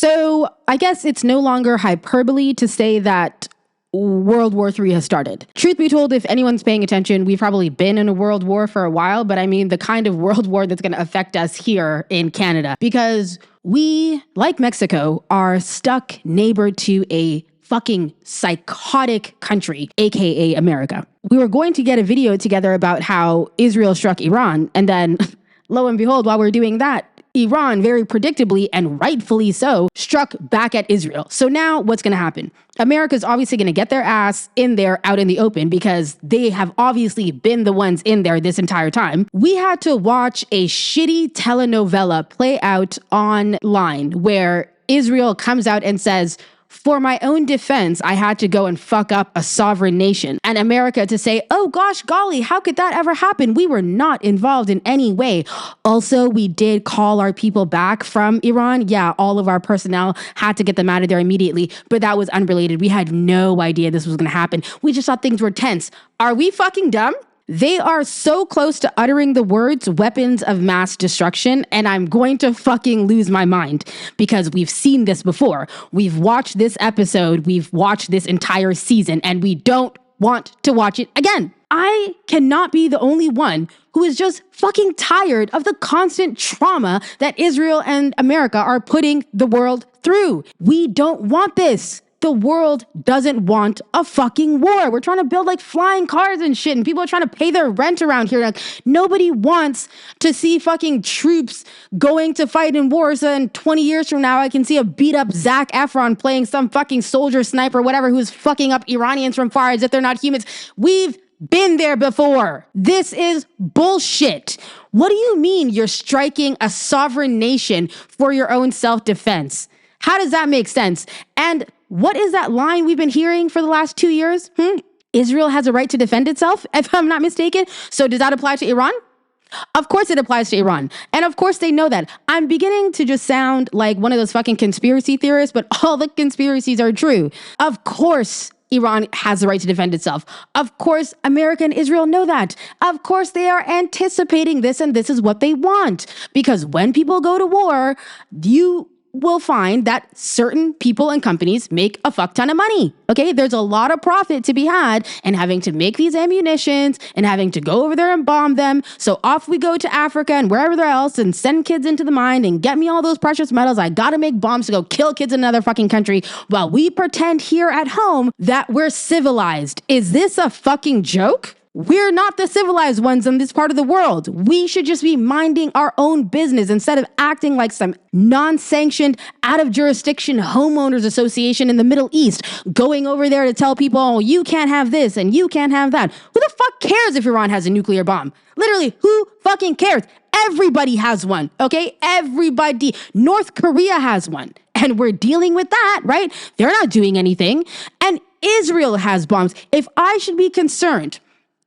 So I guess it's no longer hyperbole to say that World War III has started. Truth be told, if anyone's paying attention, we've probably been in a world war for a while, but I mean the kind of world war that's going to affect us here in Canada, because we, like Mexico, are stuck neighbor to a fucking psychotic country, aka America. We were going to get a video together about how Israel struck Iran, and then lo and behold, while we're doing that, Iran, very predictably and rightfully so, struck back at Israel. So now what's going to happen? America's obviously going to get their ass in there out in the open because they have obviously been the ones in there this entire time. We had to watch a shitty telenovela play out online where Israel comes out and says, for my own defense, I had to go and fuck up a sovereign nation. And America to say, oh gosh, golly, how could that ever happen? We were not involved in any way. Also, we did call our people back from Iran. Yeah, all of our personnel had to get them out of there immediately, but that was unrelated. We had no idea this was going to happen. We just thought things were tense. Are we fucking dumb? They are so close to uttering the words weapons of mass destruction, and I'm going to fucking lose my mind because we've seen this before. We've watched this episode, we've watched this entire season, and we don't want to watch it again. I cannot be the only one who is just fucking tired of the constant trauma that Israel and America are putting the world through. We don't want this. The world doesn't want a fucking war. We're trying to build like flying cars and shit, and people are trying to pay their rent around here. Like, nobody wants to see fucking troops going to fight in wars, and 20 years from now, I can see a beat up Zac Efron playing some fucking soldier sniper, whatever, who's fucking up Iranians from far as if they're not humans. We've been there before. This is bullshit. What do you mean you're striking a sovereign nation for your own self-defense? How does that make sense? And what is that line we've been hearing for the last 2 years? Israel has a right to defend itself, if I'm not mistaken. So does that apply to Iran? Of course it applies to Iran. And of course they know that. I'm beginning to just sound like one of those fucking conspiracy theorists, but all the conspiracies are true. Of course Iran has the right to defend itself. Of course, America and Israel know that. Of course, they are anticipating this, and this is what they want. Because when people go to war, you will find that certain people and companies make a fuck ton of money. Okay, there's a lot of profit to be had in having to make these ammunitions and having to go over there and bomb them. So off we go to Africa and wherever else and send kids into the mine and get me all those precious metals. I gotta make bombs to go kill kids in another fucking country while we pretend here at home that we're civilized. Is this a fucking joke? We're not the civilized ones in this part of the world. We should just be minding our own business instead of acting like some non-sanctioned, out-of-jurisdiction homeowners association in the Middle East, going over there to tell people, oh, you can't have this and you can't have that. Who the fuck cares if Iran has a nuclear bomb? Literally, who fucking cares? Everybody has one, okay? Everybody. North Korea has one. And we're dealing with that, right? They're not doing anything. And Israel has bombs. If I should be concerned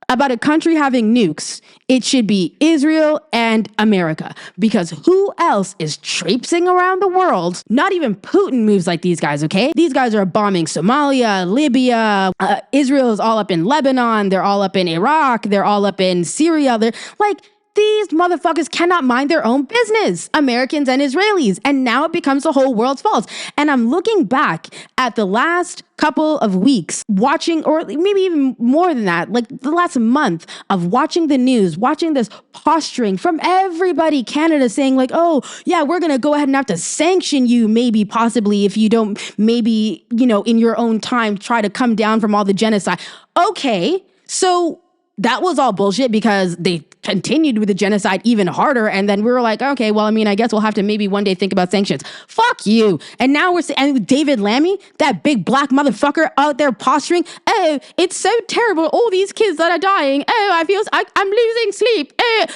about a country having nukes, it should be Israel and America. Because who else is traipsing around the world? Not even Putin moves like these guys, okay? These guys are bombing Somalia, Libya. Israel is all up in Lebanon. They're all up in Iraq. They're all up in Syria. They're like, these motherfuckers cannot mind their own business, Americans and Israelis. And now it becomes the whole world's fault. And I'm looking back at the last couple of weeks watching, or maybe even more than that, like the last month of watching the news, watching this posturing from everybody, Canada saying like, oh yeah, we're going to go ahead and have to sanction you maybe possibly if you don't maybe, in your own time, try to come down from all the genocide. Okay, so that was all bullshit because they continued with the genocide even harder. And then we were like, okay, well, I guess we'll have to maybe one day think about sanctions. Fuck you. And now and David Lammy, that big black motherfucker out there posturing, oh, it's so terrible. All these kids that are dying. Oh, I'm losing sleep. Oh.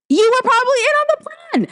You were probably in on the plan.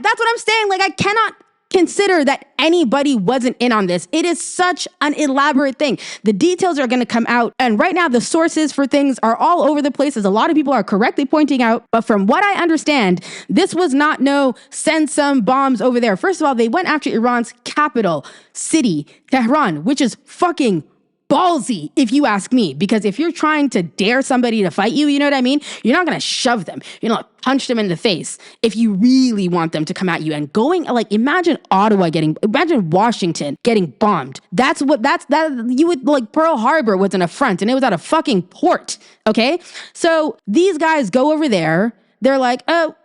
That's what I'm saying. Like, I cannot consider that anybody wasn't in on this. It is such an elaborate thing. The details are going to come out. And right now, the sources for things are all over the place, as a lot of people are correctly pointing out. But from what I understand, this was not send some bombs over there. First of all, they went after Iran's capital city, Tehran, which is fucking ballsy, if you ask me, because if you're trying to dare somebody to fight you, you know what I mean? You're not going to shove them. You're not punch them in the face if you really want them to come at you. And imagine imagine Washington getting bombed. You would, like, Pearl Harbor was an affront and it was at a fucking port. Okay. So these guys go over there. They're like, oh,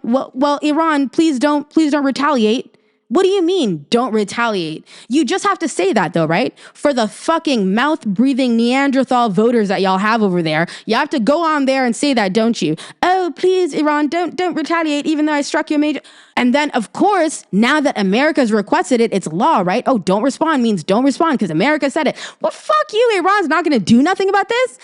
well, Iran, please don't retaliate. What do you mean, don't retaliate? You just have to say that, though, right? For the fucking mouth-breathing Neanderthal voters that y'all have over there, you have to go on there and say that, don't you? Oh, please, Iran, don't retaliate, even though I struck you a major... And then, of course, now that America's requested it, it's law, right? Oh, don't respond means don't respond because America said it. Well, fuck you. Iran's not going to do nothing about this.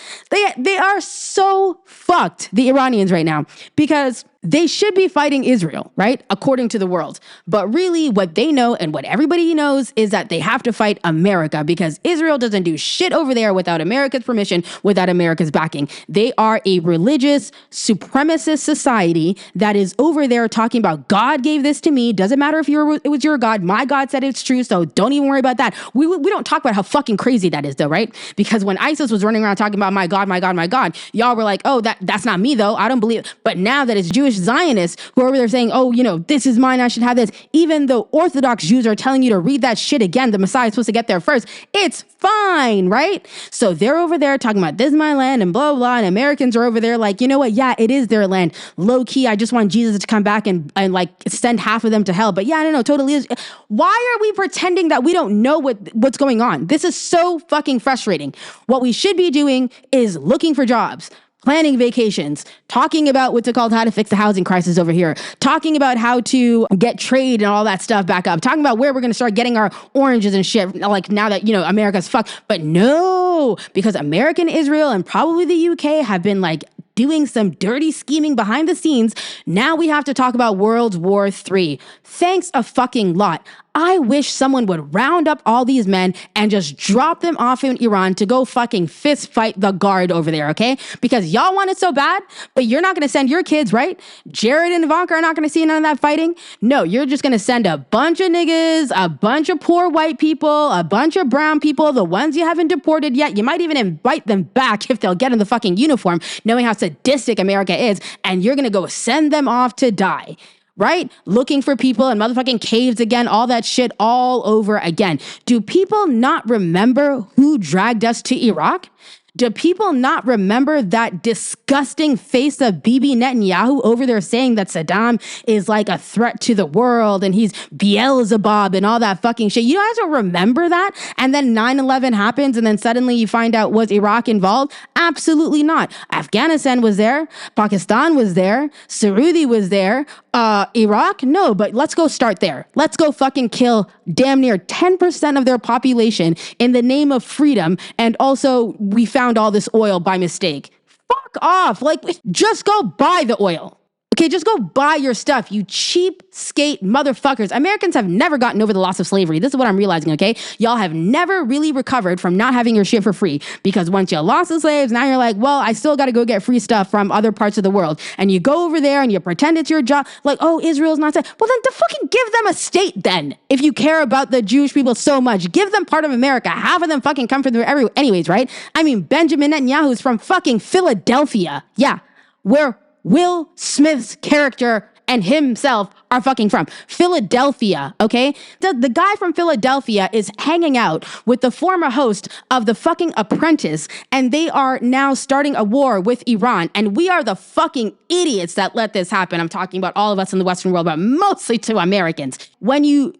They are so fucked, the Iranians right now, because they should be fighting Israel, right? According to the world. But really what they know and what everybody knows is that they have to fight America because Israel doesn't do shit over there without America's permission, without America's backing. They are a religious supremacist society that is over there talking about God gave this to me. Doesn't matter if it was your God. My God said it's true. So don't even worry about that. We don't talk about how fucking crazy that is though, right? Because when ISIS was running around talking about my God, my God, my God, y'all were like, oh, that's not me though. I don't believe it. But now that it's Jewish Zionists who are over there saying, oh, this is mine, I should have this. Even though Orthodox Jews are telling you to read that shit again, the Messiah is supposed to get there first. It's fine, right? So they're over there talking about this is my land and blah, blah, and Americans are over there like, you know what? Yeah, it is their land. Low key, I just want Jesus to come back and like send half of them to hell. But yeah, no, totally is. Why are we pretending that we don't know what's going on? This is so fucking frustrating. What we should be doing is looking for jobs, planning vacations, talking about how to fix the housing crisis over here, talking about how to get trade and all that stuff back up, talking about where we're going to start getting our oranges and shit, like now that, America's fucked. But no, because America and Israel and probably the UK have been like doing some dirty scheming behind the scenes. Now we have to talk about World War III. Thanks a fucking lot. I wish someone would round up all these men and just drop them off in Iran to go fucking fist fight the guard over there, okay? Because y'all want it so bad, but you're not going to send your kids, right? Jared and Ivanka are not going to see none of that fighting. No, you're just going to send a bunch of niggas, a bunch of poor white people, a bunch of brown people, the ones you haven't deported yet. You might even invite them back if they'll get in the fucking uniform, knowing how sadistic America is, and you're going to go send them off to die. Right? Looking for people in motherfucking caves again, all that shit all over again. Do people not remember who dragged us to Iraq? Do people not remember that disgusting face of Bibi Netanyahu over there saying that Saddam is like a threat to the world and he's Beelzebub and all that fucking shit? You guys don't remember that? And then 9/11 happens and then suddenly you find out, was Iraq involved? Absolutely not. Afghanistan was there. Pakistan was there. Saudi was there. Iraq? No, but let's go start there. Let's go fucking kill damn near 10% of their population in the name of freedom. And also we found all this oil by mistake. Fuck off. Like, just go buy the oil. Okay, just go buy your stuff, you cheapskate motherfuckers. Americans have never gotten over the loss of slavery. This is what I'm realizing, okay? Y'all have never really recovered from not having your shit for free because once you lost the slaves, now you're like, well, I still got to go get free stuff from other parts of the world. And you go over there and you pretend it's your job. Like, oh, Israel's not safe. Well, then to fucking give them a state then. If you care about the Jewish people so much, give them part of America. Half of them fucking come from there anyways, right? I mean, Benjamin Netanyahu is from fucking Philadelphia. Yeah, where Will Smith's character and himself are fucking from. Philadelphia, okay? The guy from Philadelphia is hanging out with the former host of The fucking Apprentice, and they are now starting a war with Iran, and we are the fucking idiots that let this happen. I'm talking about all of us in the Western world, but mostly to Americans. When you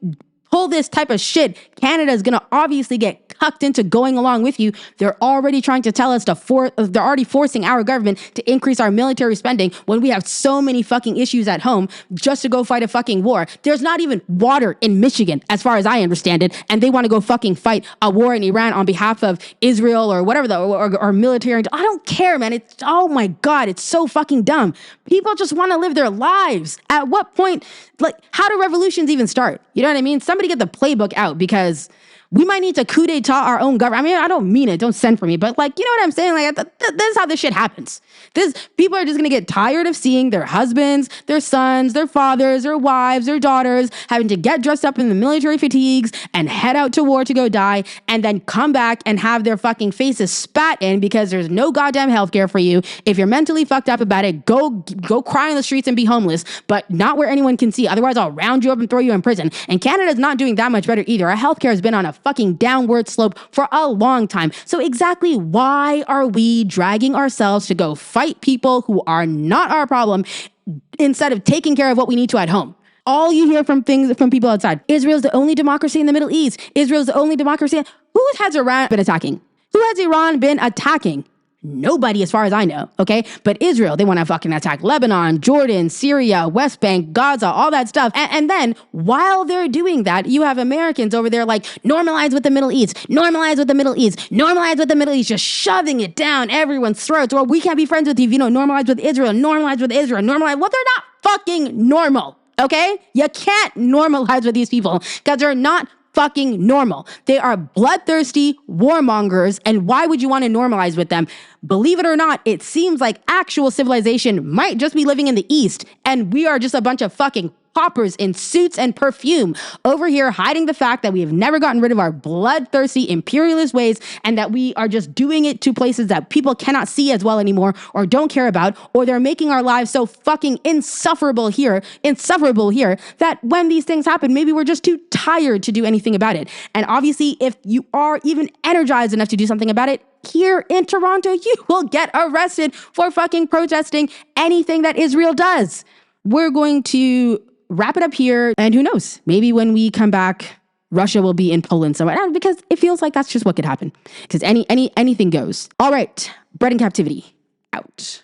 pull this type of shit, Canada is going to obviously get cucked into going along with you. They're already trying to tell us they're already forcing our government to increase our military spending when we have so many fucking issues at home just to go fight a fucking war. There's not even water in Michigan, as far as I understand it, and they want to go fucking fight a war in Iran on behalf of Israel or whatever, or military. I don't care, man. It's, oh my God, it's so fucking dumb. People just want to live their lives. At what point, like, how do revolutions even start? You know what I mean? Somebody get the playbook out, because We might need to coup d'etat our own government. I mean, I don't mean it. Don't send for me. But like, you know what I'm saying? Like, this is how this shit happens. People are just going to get tired of seeing their husbands, their sons, their fathers, their wives, their daughters having to get dressed up in the military fatigues and head out to war to go die and then come back and have their fucking faces spat in because there's no goddamn healthcare for you. If you're mentally fucked up about it, go cry on the streets and be homeless, but not where anyone can see. Otherwise, I'll round you up and throw you in prison. And Canada's not doing that much better either. Our healthcare has been on a fucking downward slope for a long time. So exactly why are we dragging ourselves to go fight people who are not our problem instead of taking care of what we need to at home? All you hear from people outside, Israel's the only democracy in the Middle East. Israel's the only democracy. Who has Iran been attacking? Who has Iran been attacking? Nobody, as far as I know, okay? But Israel, they want to fucking attack Lebanon, Jordan, Syria, West Bank, Gaza, all that stuff. And then while they're doing that, you have Americans over there like, normalize with the Middle East, normalize with the Middle East, normalize with the Middle East, just shoving it down everyone's throats. Or we can't be friends with you if you don't normalize with Israel, normalize with Israel, normalize. Well, they're not fucking normal, okay? You can't normalize with these people because they're not fucking normal. They are bloodthirsty warmongers, and why would you want to normalize with them? Believe it or not, it seems like actual civilization might just be living in the East, and we are just a bunch of fucking paupers in suits and perfume over here hiding the fact that we have never gotten rid of our bloodthirsty imperialist ways and that we are just doing it to places that people cannot see as well anymore or don't care about, or they're making our lives so fucking insufferable here that when these things happen, maybe we're just too tired to do anything about it. And obviously, if you are even energized enough to do something about it, here in Toronto, you will get arrested for fucking protesting anything that Israel does. We're going to wrap it up here. And who knows, maybe when we come back, Russia will be in Poland somewhere, because it feels like that's just what could happen because anything goes. All right. Bread in captivity out.